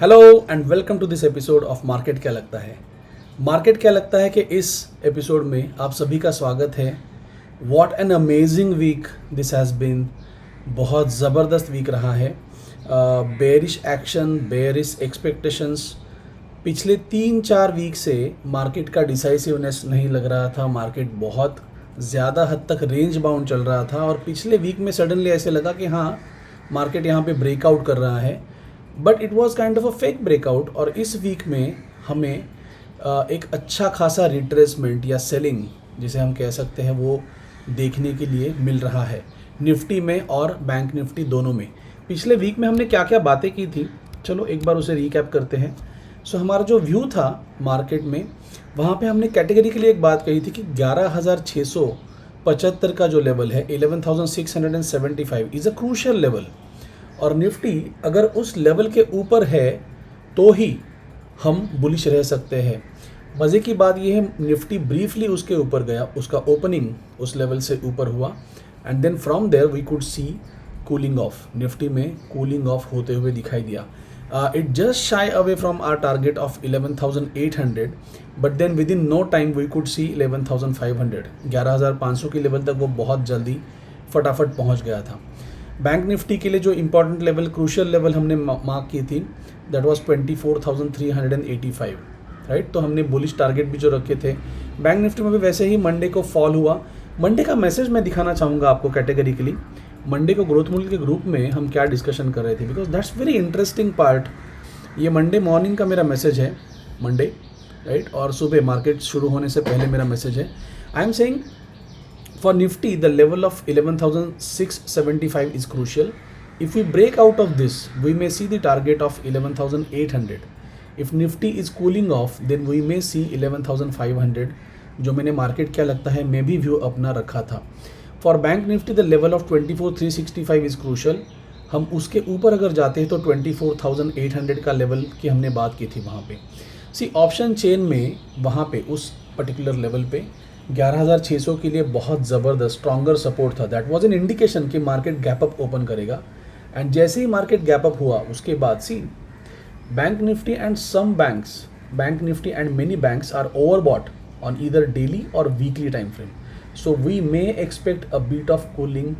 Hello and welcome to this episode of market क्या लगता है। मार्केट क्या लगता है कि इस एपिसोड में आप सभी का स्वागत है। What an amazing week this has been. बहुत ज़बरदस्त वीक रहा है। Bearish action, bearish expectations. पिछले 3-4 वीक से मार्केट का डिसाइसिवनेस नहीं लग रहा था। मार्केट बहुत ज़्यादा हद तक रेंज बाउंड चल रहा था और पिछले वीक में सडनली ऐसे लगा कि हाँ, मार्केट यहाँ पे ब्रेकआउट कर रहा है, but it was kind of a fake breakout. और इस वीक में हमें एक अच्छा खासा रिट्रेसमेंट या सेलिंग जिसे हम कह सकते हैं वो देखने के लिए मिल रहा है निफ्टी में और बैंक निफ्टी दोनों में। पिछले वीक में हमने क्या क्या बातें की थी, चलो एक बार उसे रिकैप करते हैं। सो हमारा जो व्यू था मार्केट में, वहाँ पे हमने कैटेगरी के लिए एक बात कही थी कि 11,675 का जो लेवल है 11,675 इज़ अ क्रूशियल लेवल। और निफ्टी अगर उस लेवल के ऊपर है तो ही हम बुलिश रह सकते हैं। मज़े की बात यह है, निफ्टी ब्रीफली उसके ऊपर गया, उसका ओपनिंग उस लेवल से ऊपर हुआ and then from there we could see cooling off. Nifty में कूलिंग ऑफ होते हुए दिखाई दिया। It just shy away from our target of 11,800, but then within no time we could see 11,500। 11,500 की लेवल तक वो बहुत जल्दी फटाफट पहुंच गया था। बैंक निफ्टी के लिए जो इंपॉर्टेंट लेवल, क्रूशियल लेवल हमने मार्क की थी, दैट वाज 24,385, राइट। तो हमने बुलिश टारगेट भी जो रखे थे। बैंक निफ्टी में भी वैसे ही मंडे को फॉल हुआ। मंडे का मैसेज मैं दिखाना चाहूँगा आपको कैटेगरिकली। मंडे को ग्रोथ मूल्य के ग्रुप में हम क्या डिस्कशन कर रहे थे, because that's very interesting part. ये मंडे मॉर्निंग का मेरा मैसेज है, मंडे, राइट, और सुबह मार्केट शुरू होने से पहले मेरा मैसेज है। I am saying for Nifty, the level of 11,675 is crucial. If we break out of this, we may see the target of 11,800. If Nifty is cooling off, then we may see 11,500, जो मैंने market क्या लगता है मैं भी view अपना रखा था। For Bank Nifty, the level of 24,365 is crucial. हम उसके ऊपर अगर जाते हैं तो 24,800 का लेवल की हमने बात की थी वहाँ पे। सी ऑप्शन चेन में वहाँ पे उस पर्टिकुलर लेवल पे 11,600 के लिए बहुत ज़बरदस्त स्ट्रॉन्गर सपोर्ट था। दैट वाज एन इंडिकेशन कि मार्केट गैप अप ओपन करेगा। एंड जैसे ही मार्केट गैप अप हुआ उसके बाद see bank Nifty and some banks, bank Nifty and many banks are overbought on either daily और weekly time frame. So we may expect a bit of cooling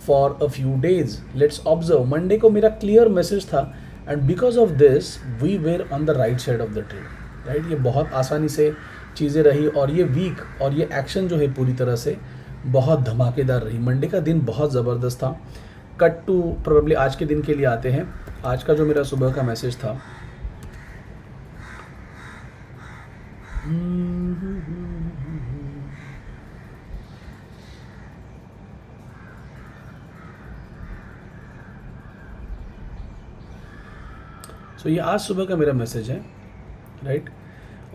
for a few days. Let's observe. Monday को मेरा clear message था and because of this we were on the right side of the trade, right. ये बहुत आसानी से चीज़ें रही और ये वीक और ये एक्शन जो है पूरी तरह से बहुत धमाकेदार रही। मंडे का दिन बहुत ज़बरदस्त था। कट टू प्रोबेबली आज के दिन के लिए आते हैं। आज का जो मेरा सुबह का मैसेज था, सो ये आज सुबह का मेरा मैसेज है, राइट।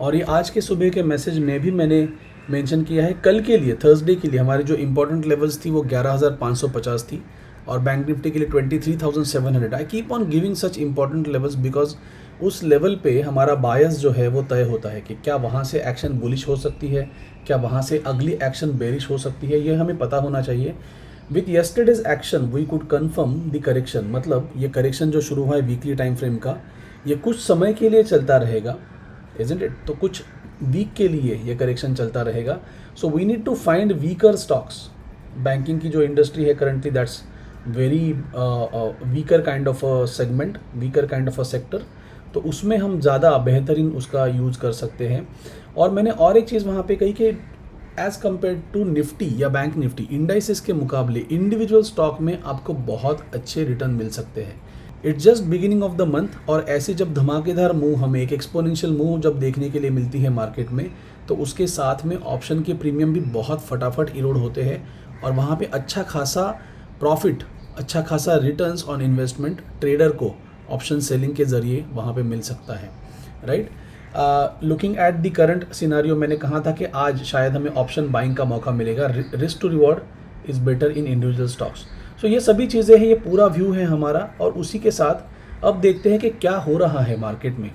और ये आज के सुबह के मैसेज में भी मैंने मेंशन किया है कल के लिए, थर्सडे के लिए हमारी जो इंपॉर्टेंट लेवल्स थी वो 11,550 थी और बैंक निफ्टी के लिए 23,700। I keep on giving such important levels because उस लेवल पे हमारा बायस जो है वो तय होता है कि क्या वहाँ से एक्शन बुलिश हो सकती है, क्या वहाँ से अगली एक्शन बेरिश हो सकती है, ये हमें पता होना चाहिए। With yesterday's action we could confirm the correction. मतलब ये करेक्शन जो शुरू हुआ है वीकली टाइम फ्रेम का, ये कुछ समय के लिए चलता रहेगा, isn't it? तो कुछ वीक के लिए ये करेक्शन चलता रहेगा। So we need to find weaker stocks. Banking की जो इंडस्ट्री है currently, that's very weaker kind of a segment, weaker kind of a sector. तो उसमें हम ज़्यादा बेहतरीन उसका यूज़ कर सकते हैं। और मैंने और एक चीज़ वहाँ पे कही कि एज़ कम्पेयर टू निफ्टी या बैंक निफ्टी, इंडाइसिस के मुकाबले इंडिविजुअल स्टॉक में आपको बहुत अच्छे रिटर्न मिल सकते हैं। It's just beginning of the month और ऐसे जब धमाकेदार मूव, हमें एक एक्सपोनेंशियल मूव जब देखने के लिए मिलती है मार्केट में, तो उसके साथ में ऑप्शन के प्रीमियम भी बहुत फटाफट इरोड होते हैं और वहाँ पे अच्छा खासा प्रॉफिट, अच्छा खासा रिटर्न्स ऑन इन्वेस्टमेंट ट्रेडर को ऑप्शन सेलिंग के ज़रिए वहाँ पे मिल सकता है, right. Looking at the current scenario, मैंने कहा था कि आज शायद हमें ऑप्शन बाइंग का मौका मिलेगा। Risk to reward is better in individual stocks. So ये सभी चीज़ें हैं, ये पूरा व्यू है हमारा। और उसी के साथ अब देखते हैं कि क्या हो रहा है मार्केट में,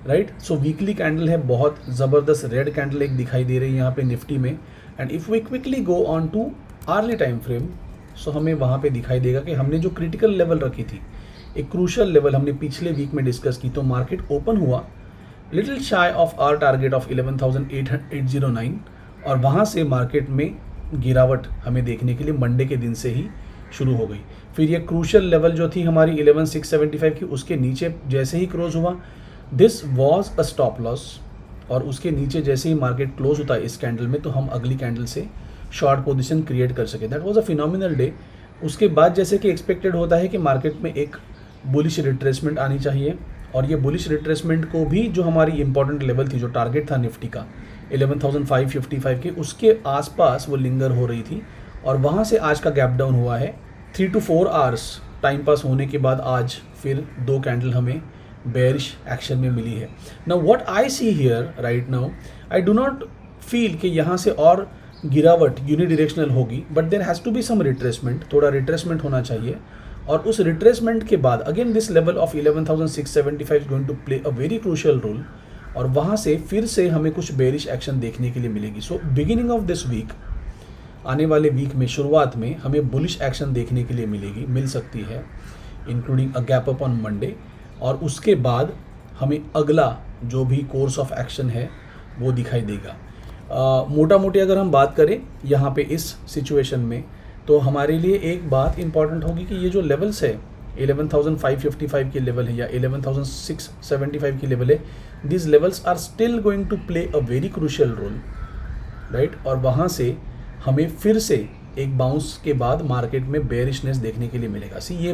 राइट। सो वीकली कैंडल है, बहुत ज़बरदस्त रेड कैंडल एक दिखाई दे रही है यहाँ पे निफ्टी में। And if we quickly go on to early time frame, so हमें वहाँ पे दिखाई देगा कि हमने जो क्रिटिकल लेवल रखी थी एक क्रूशल लेवल हमने पिछले वीक में डिस्कस की, तो मार्केट ओपन हुआ little shy of our target of 11,809 और वहाँ से मार्केट में गिरावट हमें देखने के लिए मंडे के दिन से ही शुरू हो गई। फिर ये क्रूशल लेवल जो थी हमारी 11,675 की, उसके नीचे जैसे ही क्लोज हुआ, this was a stop loss, और उसके नीचे जैसे ही मार्केट क्लोज होता है इस कैंडल में, तो हम अगली कैंडल से शॉर्ट पोजीशन क्रिएट कर सके। That was a phenomenal day. उसके बाद जैसे कि एक्सपेक्टेड होता है कि मार्केट में एक बुलिश रिट्रेसमेंट आनी चाहिए, और ये बुलिश रिट्रेसमेंट को भी जो हमारी इंपॉर्टेंट लेवल थी, जो टारगेट था निफ्टी का 11,555 के, उसके आसपास वो लिंगर हो रही थी, और वहाँ से आज का गैप डाउन हुआ है। 3 to 4 आवर्स टाइम पास होने के बाद आज फिर 2 कैंडल हमें बेयरिश एक्शन में मिली है। Now what I see here right now, I do not feel कि यहाँ से और गिरावट यूनिडायरेक्शनल होगी, but there has to be some retracement, थोड़ा रिट्रेसमेंट होना चाहिए, और उस रिट्रेसमेंट के बाद again this level of 11,675 is going to play a very crucial role, और वहाँ से फिर से हमें कुछ बेयरिश एक्शन देखने के लिए मिलेगी। So beginning of this week, आने वाले वीक में शुरुआत में हमें बुलिश एक्शन देखने के लिए मिल सकती है, including a gap up on Monday, और उसके बाद हमें अगला जो भी कोर्स ऑफ एक्शन है वो दिखाई देगा। मोटा मोटी अगर हम बात करें यहाँ पे इस सिचुएशन में, तो हमारे लिए एक बात इंपॉर्टेंट होगी कि ये जो लेवल्स है 11,555 की लेवल है या 11,675 की लेवल है, this levels are still going to play a very crucial role, right. और वहाँ से हमें फिर से एक बाउंस के बाद मार्केट में बेयरिशनेस देखने के लिए मिलेगा। सी ये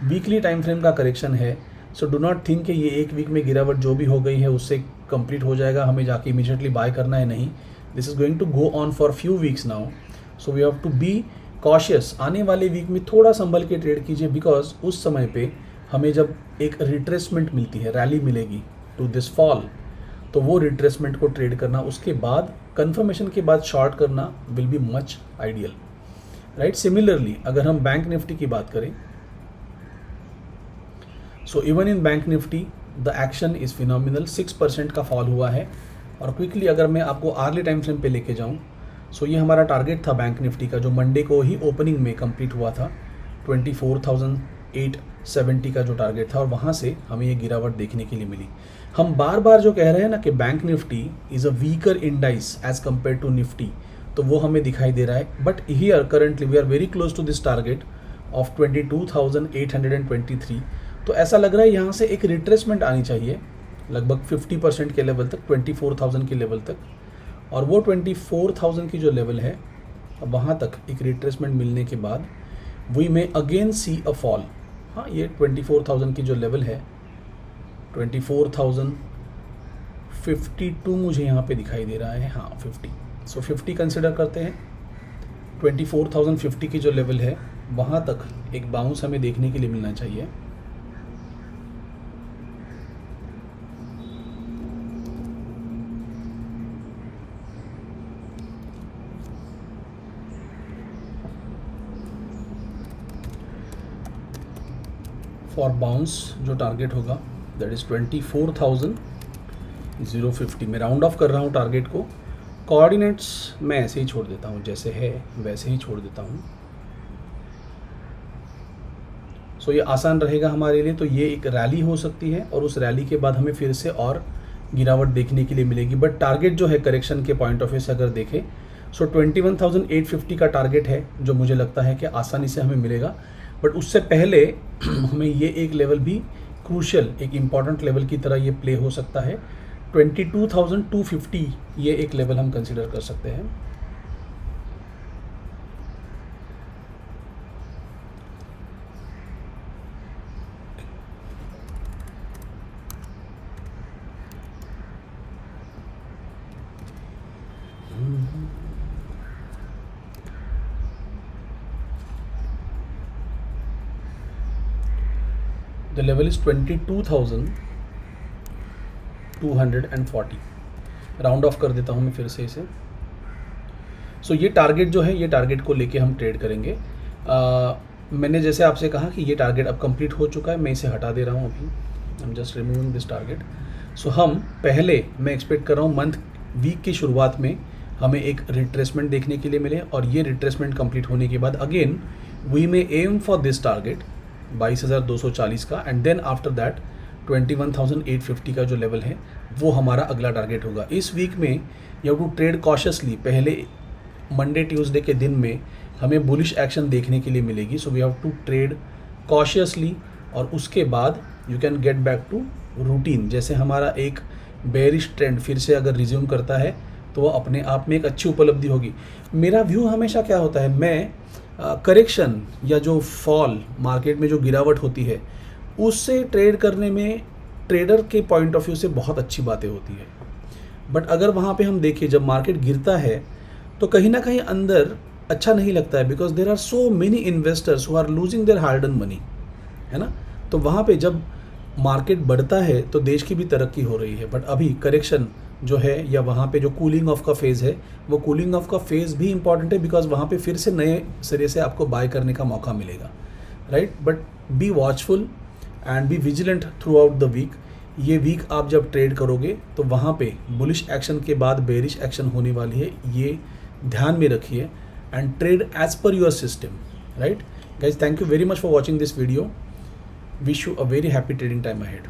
वीकली टाइम फ्रेम का करेक्शन है, सो डू नॉट थिंक कि ये एक वीक में गिरावट जो भी हो गई है उससे कंप्लीट हो जाएगा, हमें जाके इमीडिएटली बाय करना है, नहीं। This is going to go on for few weeks now, so we have to be cautious. आने वाले वीक में थोड़ा संभल के ट्रेड कीजिए, बिकॉज उस समय पे हमें जब एक रिट्रेसमेंट मिलती है, रैली मिलेगी टू दिस फॉल, तो वो रिट्रेसमेंट को ट्रेड करना, उसके बाद कंफर्मेशन के बाद शॉर्ट करना will be much ideal, right. Similarly अगर हम बैंक निफ्टी की बात करें, so even in bank Nifty the action is phenomenal, 6% का फॉल हुआ है। और क्विकली अगर मैं आपको आर्ली टाइम फ्रेम पे लेके जाऊं, सो ये हमारा टारगेट था बैंक निफ्टी का, जो मंडे को ही ओपनिंग में कंप्लीट हुआ था, 24,870 का जो टारगेट था, और वहाँ से हमें ये गिरावट देखने के लिए मिली। हम बार बार जो कह रहे हैं ना कि bank Nifty is a weaker indices as compare to Nifty, तो वो हमें दिखाई दे रहा है। But here currently we are very close to this target of 22,823, तो ऐसा लग रहा है यहाँ से एक रिट्रेसमेंट आनी चाहिए लगभग 50% के लेवल तक, 24,000 के लेवल तक, और वो 24,000 की जो लेवल है वहाँ तक एक रिट्रेसमेंट मिलने के बाद वी में अगेन सी अ फॉल। हाँ, ये 24,000 की जो लेवल है 24,052 मुझे यहाँ पे दिखाई दे रहा है, हाँ 50, सो 50 कंसिडर करते हैं। 24,050 की जो लेवल है वहाँ तक एक बाउंस हमें देखने के लिए मिलना चाहिए। फॉर बाउंस जो टारगेट होगा दैट इज़ 24,050। मैं राउंड ऑफ कर रहा हूँ टारगेट को, कोऑर्डिनेट्स मैं ऐसे ही छोड़ देता हूँ, जैसे है वैसे ही छोड़ देता हूँ। सो ये आसान रहेगा हमारे लिए। तो ये एक रैली हो सकती है, और उस रैली के बाद हमें फिर से और गिरावट देखने के लिए मिलेगी। बट टारगेट जो है करेक्शन के पॉइंट ऑफ व्यू से अगर देखें, सो 21,850 का टारगेट है, जो मुझे लगता है कि आसानी से हमें मिलेगा। बट उससे पहले हमें ये एक लेवल भी क्रूशियल, एक इम्पॉर्टेंट लेवल की तरह ये प्ले हो सकता है। 22,250 ये एक लेवल हम कंसिडर कर सकते हैं। The level is 22,240। Round of कर देता हूँ मैं फिर से इसे। सो ये टारगेट जो है, ये टारगेट को लेके हम ट्रेड करेंगे। मैंने जैसे आपसे कहा कि ये टारगेट अब कंप्लीट हो चुका है, मैं इसे हटा दे रहा हूँ अभी। I am just removing this target. So हम पहले मैं एक्सपेक्ट कर रहा हूँ मंथ वीक की शुरुआत में हमें एक रिट्रेसमेंट देखने के लिए मिले, और ये रिट्रेसमेंट कंप्लीट होने के बाद again we may aim for this target 22,240 का, एंड देन आफ्टर दैट 21,850 का जो लेवल है वो हमारा अगला टारगेट होगा। इस वीक में you have to trade cautiously. पहले मंडे ट्यूसडे के दिन में हमें बुलिश एक्शन देखने के लिए मिलेगी, so we have to trade cautiously, और उसके बाद you can get back to routine. जैसे हमारा एक बेरिश ट्रेंड फिर से अगर रिज्यूम करता है तो वो अपने आप में एक अच्छी उपलब्धि होगी। मेरा व्यू हमेशा क्या होता है, मैं करेक्शन या जो फॉल मार्केट में जो गिरावट होती है उससे ट्रेड करने में ट्रेडर के पॉइंट ऑफ व्यू से बहुत अच्छी बातें होती है। बट अगर वहाँ पे हम देखें जब मार्केट गिरता है तो कहीं ना कहीं अंदर अच्छा नहीं लगता है, because there are so many investors who are losing their hard earn money, है ना। तो वहाँ पे जब मार्केट बढ़ता है तो देश की भी तरक्की हो रही है। बट अभी करेक्शन जो है या वहाँ पे जो कूलिंग ऑफ का फेज़ है, वो कूलिंग ऑफ का फेज़ भी इंपॉर्टेंट है, बिकॉज वहाँ पे फिर से नए सिरे से आपको बाय करने का मौका मिलेगा, right. But be watchful and be vigilant throughout the week. ये वीक आप जब ट्रेड करोगे तो वहाँ पे बुलिश एक्शन के बाद बेरिश एक्शन होने वाली है, ये ध्यान में रखिए, and trade as per your system, right guys. Thank you very much for watching this video. Wish you a very happy trading time ahead.